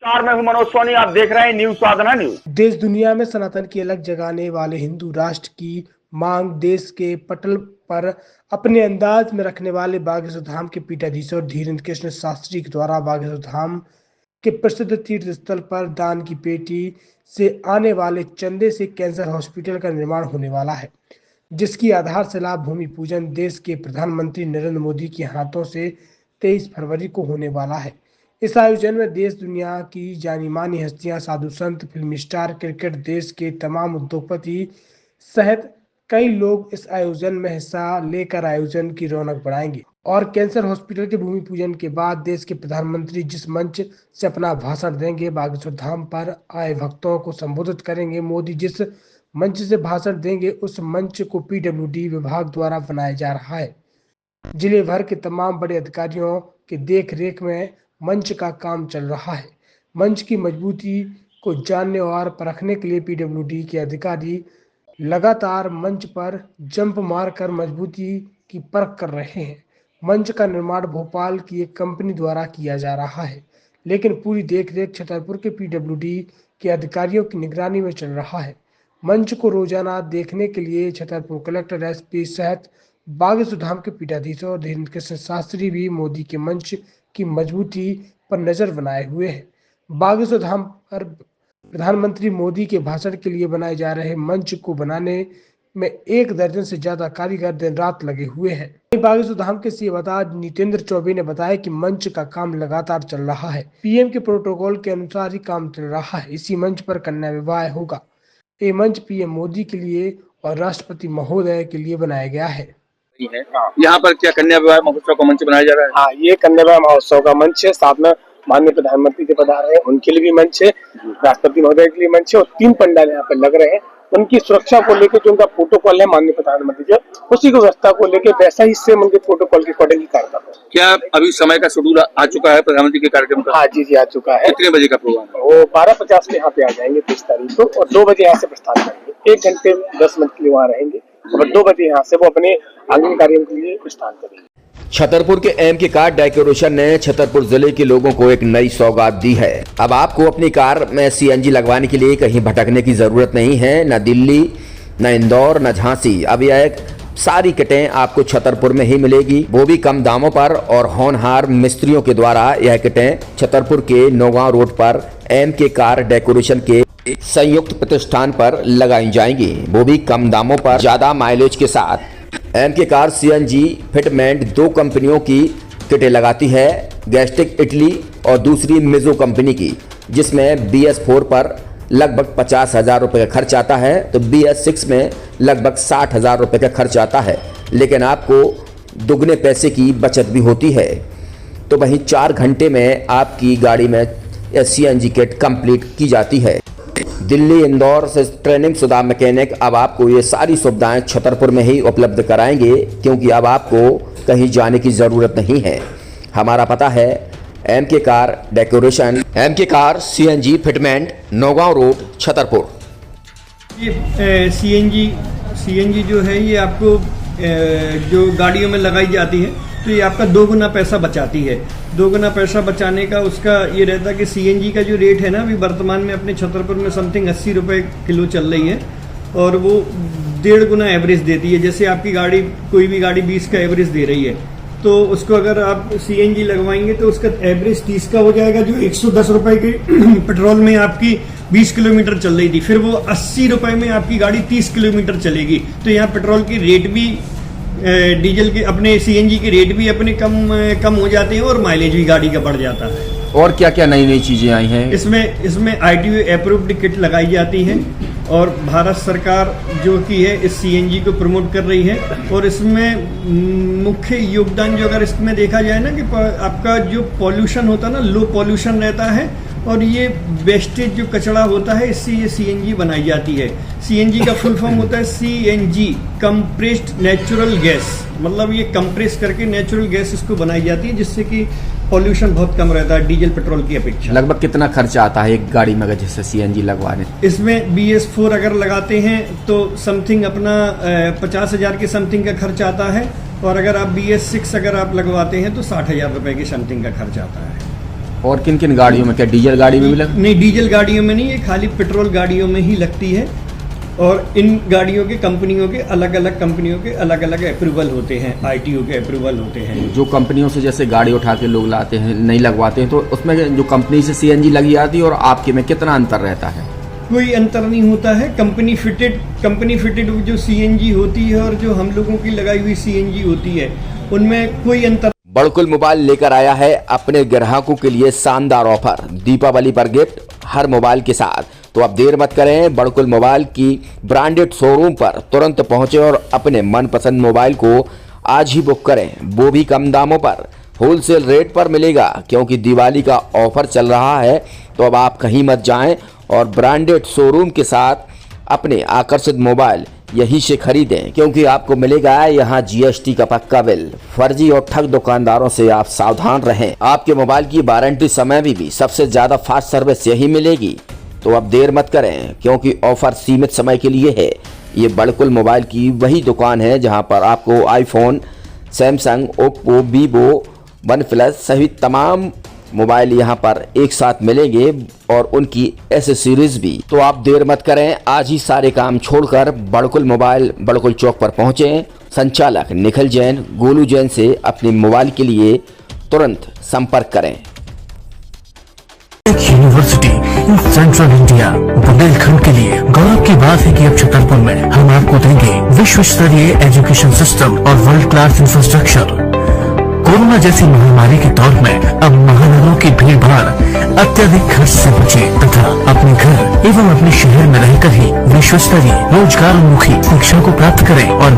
नमस्कार, मैं हूं मनोज सोनी। आप देख रहे हैं न्यूज साधना न्यूज। देश दुनिया में सनातन की अलग जगाने वाले हिंदू राष्ट्र की मांग देश के पटल पर अपने अंदाज में रखने वाले बागेश्वर धाम के पीठाधीश्वर धीरेन्द्र कृष्ण शास्त्री के द्वारा बागेश्वर धाम के प्रसिद्ध तीर्थ स्थल पर दान की पेटी से आने वाले चंदे से कैंसर हॉस्पिटल का निर्माण होने वाला है, जिसकी आधारशिला भूमि पूजन देश के प्रधानमंत्री नरेंद्र मोदी के हाथों से 23 फरवरी को होने वाला है। इस आयोजन में देश दुनिया की जानी मानी हस्तियां, साधु संत, फिल्म स्टार, क्रिकेट, देश के तमाम उद्योगपति सहित कई लोग इस आयोजन में हिस्सा लेकर आयोजन की रौनक बढ़ाएंगे। और कैंसर हॉस्पिटल के भूमि पूजन के बाद देश के प्रधानमंत्री जिस मंच से अपना भाषण देंगे, बागेश्वर धाम पर आए भक्तों को संबोधित करेंगे। मोदी जिस मंच से भाषण देंगे, उस मंच को पीडब्ल्यूडी विभाग द्वारा बनाया जा रहा है। जिले भर के तमाम बड़े अधिकारियों के देख रेख में मंच का काम चल रहा है। मंच की मजबूती को जानने और परखने के लिए पीडब्ल्यूडी के अधिकारी लगातार मंच पर जंप मारकर मजबूती की परख कर रहे हैं। मंच का निर्माण भोपाल की एक कंपनी द्वारा किया जा रहा है, लेकिन पूरी देखरेख छतरपुर के पीडब्ल्यूडी के अधिकारियों की निगरानी में चल रहा है। मंच को रोजाना देखने के लिए छतरपुर कलेक्टर, एसपी सहित बागेश्वर धाम के पीठाधीश्वर धीरेन्द्र कृष्ण शास्त्री भी मोदी के मंच की मजबूती पर नजर बनाए हुए हैं। बागेश्वर धाम पर प्रधानमंत्री मोदी के भाषण के लिए बनाए जा रहे मंच को बनाने में 1 दर्जन से ज्यादा कारीगर दिन रात लगे हुए हैं। बागेश्वर धाम के सेवादार नितेंद्र चौबे ने बताया कि मंच का काम लगातार चल रहा है। पीएम के प्रोटोकॉल के अनुसार ही काम चल रहा है। इसी मंच पर कन्या विवाह होगा। ये मंच पीएम मोदी के लिए और राष्ट्रपति महोदय के लिए बनाया गया है। यहाँ पर क्या कन्या विवाह महोत्सव का मंच बनाया जा रहा है? हाँ, ये कन्या विवाह महोत्सव का मंच है। साथ में माननीय प्रधानमंत्री के पधार रहे हैं, उनके लिए भी मंच है, राष्ट्रपति महोदय के लिए मंच है, और 3 पंडाल यहाँ पे लग रहे हैं। उनकी सुरक्षा को लेकर जो उनका प्रोटोकॉल है माननीय प्रधानमंत्री जी, उसी की व्यवस्था को लेकर वैसा ही सेम उनके प्रोटोकॉल के अकॉर्डिंग कार्य कर रहे हैं। क्या अभी समय का शेड्यूल आ चुका है प्रधानमंत्री के कार्यक्रम का? हाँ जी, आ चुका है। कितने बजे का प्रोग्राम है? वो 12:50 में यहाँ पे आ जाएंगे 23 तारीख को, और 2 बजे यहाँ से प्रस्थान करेंगे। 1 घंटे 10 मिनट के लिए वहाँ रहेंगे, और 2 बजे यहाँ से वो अपने आगामी कार्यों के लिए प्रस्थान करेंगे। छतरपुर के एमके कार डेकोरेशन ने छतरपुर जिले के लोगों को एक नई सौगात दी है। अब आपको अपनी कार में सीएनजी लगवाने के लिए कहीं भटकने की जरूरत नहीं है। न दिल्ली, न इंदौर, न झांसी। अब यह सारी किटें आपको छतरपुर में ही मिलेगी, वो भी कम दामों पर। और होनहार मिस्त्रियों के द्वारा यह किटें छतरपुर के नौगांव रोड पर एमके कार डेकोरेशन के संयुक्त प्रतिष्ठान पर लगाई जाएंगी, वो भी कम दामों पर, ज्यादा माइलेज के साथ। एमके कार सीएनजी फिटमेंट 2 कंपनियों की किटें लगाती है, गैस्ट्रिक इटली और दूसरी मिजो कंपनी की, जिसमें BS4 पर लगभग 50,000 रुपये का खर्च आता है, तो BS6 में लगभग 60,000 रुपये का खर्च आता है, लेकिन आपको दुगने पैसे की बचत भी होती है। तो वहीं 4 घंटे में आपकी गाड़ी में सीएनजी किट कंप्लीट की जाती है। दिल्ली, इंदौर से ट्रेनिंग शुदा मैकेनिक अब आपको ये सारी सुविधाएं छतरपुर में ही उपलब्ध कराएंगे, क्योंकि अब आपको कहीं जाने की ज़रूरत नहीं है। हमारा पता है MK car decoration, MK car CNG fitment, Naugaon road, Chhatarpur. ये सीएनजी जो है ये आपको जो गाड़ियों में लगाई जाती है, तो ये आपका 2 गुना पैसा बचाती है। 2 गुना पैसा बचाने का उसका ये रहता है कि सीएनजी का जो रेट है ना, अभी वर्तमान में अपने छतरपुर में समथिंग 80 रुपये किलो चल रही है, और वो 1.5 गुना एवरेज देती है। जैसे आपकी गाड़ी, कोई भी गाड़ी 20 का एवरेज दे रही है, तो उसको अगर आप सीएनजी लगवाएंगे तो उसका एवरेज 30 का हो जाएगा, जो 110 रुपये के पेट्रोल में आपकी 20 किलोमीटर चल रही थी, फिर वो 80 रुपये में आपकी गाड़ी 30 किलोमीटर चलेगी। तो यहाँ पेट्रोल की रेट भी, डीजल के, अपने सीएनजी के रेट भी अपने कम हो जाते हैं, और माइलेज भी गाड़ी का बढ़ जाता है। और क्या क्या नई नई चीजें आई हैं? इसमें ITO अप्रूव्ड किट लगाई जाती है, और भारत सरकार जो की है इस सीएनजी को प्रमोट कर रही है। और इसमें मुख्य योगदान जो अगर इसमें देखा जाए ना, कि आपका जो पॉल्यूशन होता है ना, लो पॉल्यूशन रहता है, और ये वेस्टेज जो कचरा होता है, इससे ये सीएनजी बनाई जाती है। सीएनजी का फुल फॉर्म होता है CNG, कंप्रेस्ड नेचुरल गैस, मतलब ये कंप्रेस करके नेचुरल गैस इसको बनाई जाती है, जिससे कि पॉल्यूशन बहुत कम रहता है डीजल पेट्रोल की अपेक्षा। लगभग कितना खर्चा आता है एक गाड़ी में अगर जैसे सीएनजी लगवाने? इसमें BS4 अगर लगाते हैं तो समथिंग अपना 50,000 के समथिंग का खर्च आता है, और अगर आप BS6 अगर आप लगवाते हैं तो 60,000 रुपये के समथिंग का खर्च आता है। और किन किन गाड़ियों में, क्या डीजल गाड़ी में भी लग? नहीं, डीजल गाड़ियों में नहीं, ये खाली पेट्रोल गाड़ियों में ही लगती है। और इन गाड़ियों के कंपनियों के अलग अलग कंपनियों के अलग अलग अप्रूवल होते हैं, आरटीओ के अप्रूवल होते हैं। जो कंपनियों से जैसे गाड़ी उठा के लोग लाते हैं, नहीं लगवाते हैं, तो उसमें जो कंपनी से सीएनजी लगी आती है और आपके में कितना अंतर रहता है? कोई अंतर नहीं होता है। कंपनी फिटेड जो सीएनजी होती है और जो हम लोगों की लगाई हुई सीएनजी होती है, उनमें कोई अंतर। बड़कुल मोबाइल लेकर आया है अपने ग्राहकों के लिए शानदार ऑफर, दीपावली पर गिफ्ट हर मोबाइल के साथ। तो अब देर मत करें, बड़कुल मोबाइल की ब्रांडेड शोरूम पर तुरंत पहुंचे और अपने मनपसंद मोबाइल को आज ही बुक करें, वो भी कम दामों पर, होलसेल रेट पर मिलेगा, क्योंकि दिवाली का ऑफर चल रहा है। तो अब आप कहीं मत जाएं और ब्रांडेड शोरूम के साथ अपने आकर्षित मोबाइल यहीं से खरीदें, क्योंकि आपको मिलेगा यहाँ जीएसटी का पक्का बिल। फर्जी और ठग दुकानदारों से आप सावधान रहें। आपके मोबाइल की वारंटी समय में भी सबसे ज्यादा फास्ट सर्विस यही मिलेगी। तो अब देर मत करें, क्योंकि ऑफर सीमित समय के लिए है। ये बड़कुल मोबाइल की वही दुकान है जहां पर आपको iPhone, Samsung, Oppo, Vivo, OnePlus सहित तमाम मोबाइल यहां पर एक साथ मिलेंगे और उनकी एसेसरीज भी। तो आप देर मत करें, आज ही सारे काम छोड़कर बड़कुल मोबाइल बड़कुल चौक पर पहुंचें। संचालक निखिल जैन, गोलू जैन से अपने मोबाइल के लिए तुरंत संपर्क करें। University in central India, Bundelkhand के लिए गौरव की बात है कि अब छतरपुर में हम आपको देंगे विश्व स्तरीय एजुकेशन सिस्टम और वर्ल्ड क्लास इंफ्रास्ट्रक्चर। कोरोना जैसी महामारी के दौर में अब महानगरों की भीड़ भाड़ अत्यधिक खर्च से बचे तथा अपने घर एवं अपने शहर में रहकर ही विश्व स्तरीय रोजगार उन्मुखी शिक्षा को प्राप्त करें और